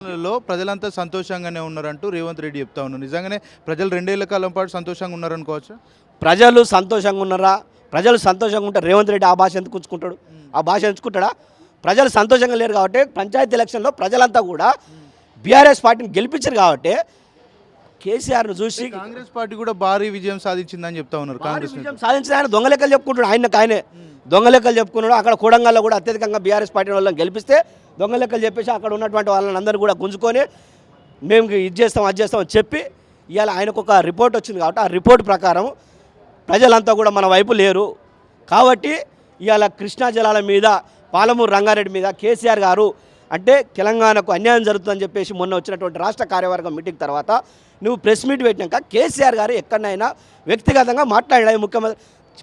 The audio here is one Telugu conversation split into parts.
లో ప్రజలంతా సంతోషంగానే ఉన్నారంటూ రేవంత్ రెడ్డి చెప్తా ఉన్నారు. నిజంగానే ప్రజలు 2 ఏళ్ల కాలం పాటు సంతోషంగా ఉన్నారనుకోవచ్చా? ప్రజలు సంతోషంగా ఉన్నారా? ప్రజలు సంతోషంగా ఉంటే రేవంత్ రెడ్డి ఆ భాష ఎందుకు ఉంచుకుంటాడు? ఆ భాష ఎంచుకుంటాడా? ప్రజలు సంతోషంగా లేరు కాబట్టి పంచాయతీ ఎలక్షన్లో ప్రజలంతా కూడా బీఆర్ఎస్ పార్టీని గెలిపించారు కాబట్టి కేసీఆర్ను చూసి కాంగ్రెస్ పార్టీ కూడా భారీ విజయం సాధించిందని చెప్తా ఉన్నారు. కాంగ్రెస్ విజయం సాధించిన ఆయన దొంగ లెక్కలు చెప్పుకుంటాడు. ఆయనే దొంగ లెక్కలు చెప్పుకున్నాడు. అక్కడ కూడంగల్లో కూడా అత్యధికంగా బీఆర్ఎస్ పార్టీ వాళ్ళని గెలిపిస్తే దొంగ లెక్కలు చెప్పేసి అక్కడ ఉన్నటువంటి వాళ్ళని అందరూ కూడా గుంజుకొని మేము ఇది చేస్తాం అది చేస్తాం అని చెప్పి ఇవాళ ఆయనకు ఒక రిపోర్ట్ వచ్చింది కాబట్టి ఆ రిపోర్ట్ ప్రకారం ప్రజలంతా కూడా మన వైపు లేరు కాబట్టి ఇవాళ కృష్ణా జలాల మీద పాలమూరు రంగారెడ్డి మీద కేసీఆర్ గారు అంటే తెలంగాణకు అన్యాయం జరుగుతుందని చెప్పేసి మొన్న వచ్చినటువంటి రాష్ట్ర కార్యవర్గం మీటింగ్ తర్వాత నువ్వు ప్రెస్ మీట్ పెట్టినాక కేసీఆర్ గారు ఎక్కడైనా వ్యక్తిగతంగా మాట్లాడాడు. ముఖ్యమంత్రి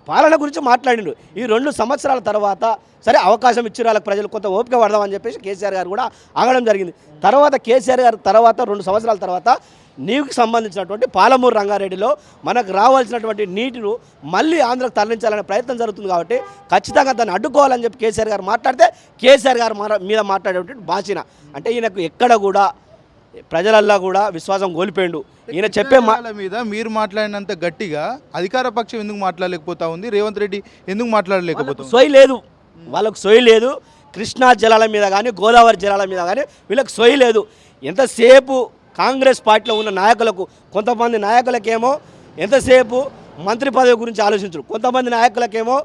పాలన గురించి మాట్లాడిండు. ఈ 2 సంవత్సరాల తర్వాత సరే అవకాశం ఇచ్చిన వాళ్ళకి ప్రజలు కొంత ఓపిక పడదామని చెప్పేసి కేసీఆర్ గారు కూడా ఆగడం జరిగింది. తర్వాత కేసీఆర్ గారు తర్వాత 2 సంవత్సరాల తర్వాత నీటికి సంబంధించినటువంటి పాలమూరు రంగారెడ్డిలో మనకు రావాల్సినటువంటి నీటిని మళ్ళీ ఆంధ్రకు తరలించాలనే ప్రయత్నం జరుగుతుంది కాబట్టి ఖచ్చితంగా దాన్ని అడ్డుకోవాలని చెప్పి కేసీఆర్ గారు మాట్లాడితే కేసీఆర్ గారు మీద మాట్లాడేటువంటి భాషన అంటే ఈయనకు ఎక్కడ కూడా ప్రజలల్లో కూడా విశ్వాసం కోల్పోయిండు. ఈయన చెప్పే మీద మీరు మాట్లాడినంత గట్టిగా అధికార పక్షం ఎందుకు మాట్లాడలేకపోతా ఉంది? రేవంత్ రెడ్డి ఎందుకు మాట్లాడలేకపోతుంది? సొయి లేదు, వాళ్ళకు సొయి లేదు. కృష్ణా జలాల మీద కానీ గోదావరి జలాల మీద కానీ వీళ్ళకి సొయి లేదు. ఎంతసేపు కాంగ్రెస్ పార్టీలో ఉన్న నాయకులకు కొంతమంది నాయకులకేమో ఎంతసేపు మంత్రి పదవి గురించి ఆలోచించరు, కొంతమంది నాయకులకేమో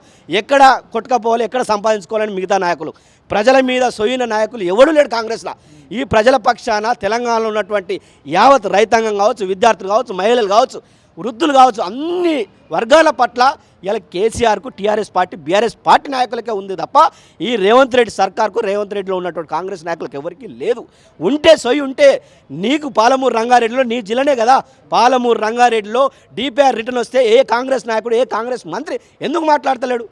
ఎక్కడ కొట్టుకపోవాలి ఎక్కడ సంపాదించుకోవాలని మిగతా నాయకులు. ప్రజల మీద సొయిన నాయకులు ఎవడూ లేడు కాంగ్రెస్లో. ఈ ప్రజల పక్షాన తెలంగాణలో ఉన్నటువంటి యావత్ రైతాంగం కావచ్చు, విద్యార్థులు కావచ్చు, మహిళలు కావచ్చు, వృద్ధులు కావచ్చు, అన్ని వర్గాల పట్ల ఇలా కేసీఆర్కు టీఆర్ఎస్ పార్టీ బీఆర్ఎస్ పార్టీ నాయకులకే ఉంది తప్ప ఈ రేవంత్ రెడ్డి సర్కార్కు రేవంత్ రెడ్డిలో ఉన్నటువంటి కాంగ్రెస్ నాయకులకు ఎవరికి లేదు. ఉంటే సొయి ఉంటే నీకు పాలమూరు రంగారెడ్డిలో నీ జిల్లానే కదా, పాలమూరు రంగారెడ్డిలో డిపిఆర్ రిటర్న్ వస్తే ఏ కాంగ్రెస్ నాయకుడు ఏ కాంగ్రెస్ మంత్రి ఎందుకు మాట్లాడతలేడు?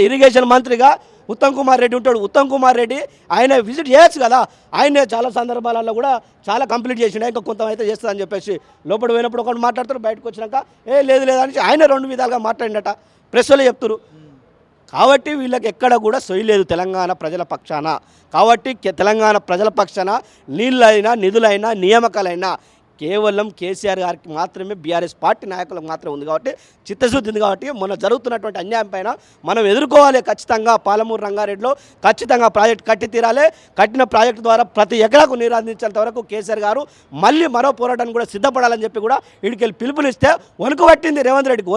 ఇరిగేషన్ మంత్రిగా ఉత్తమ్ కుమార్ రెడ్డి ఉంటాడు. ఉత్తమ్ కుమార్ రెడ్డి ఆయన విజిట్ చేయొచ్చు కదా, ఆయనే చాలా సందర్భాలలో కూడా చాలా కంప్లీట్ చేసిండే, ఇంకా కొంత అయితే చేస్తుందని చెప్పేసి లోపల పోయినప్పుడు ఒకటి మాట్లాడతారు, బయటకు వచ్చినాక లేదు లేదని ఆయన 2 విధాలుగా మాట్లాడినట ప్రెస్లో చెప్తారు. కాబట్టి వీళ్ళకి ఎక్కడ కూడా సొయి లేదు తెలంగాణ ప్రజల పక్షాన. కాబట్టి తెలంగాణ ప్రజల పక్షాన నీళ్ళైనా నిధులైనా నియామకాలైనా కేవలం కేసీఆర్ గారికి మాత్రమే బీఆర్ఎస్ పార్టీ నాయకులకు మాత్రమే ఉంది కాబట్టి చిత్తశుద్ధి ఉంది కాబట్టి మొన్న జరుగుతున్నటువంటి అన్యాయం పైన మనం ఎదుర్కోవాలి. ఖచ్చితంగా పాలమూరు రంగారెడ్డిలో ఖచ్చితంగా ప్రాజెక్టు కట్టి తీరాలి. కట్టిన ప్రాజెక్టు ద్వారా ప్రతి ఎకరాకు నీరు అందించేంత వరకు కేసీఆర్ గారు మళ్ళీ మరో పోరాటాన్ని కూడా సిద్ధపడాలని చెప్పి కూడా వీడికి పిలుపునిస్తే వణుకు పట్టింది రేవంత్ రెడ్డికి.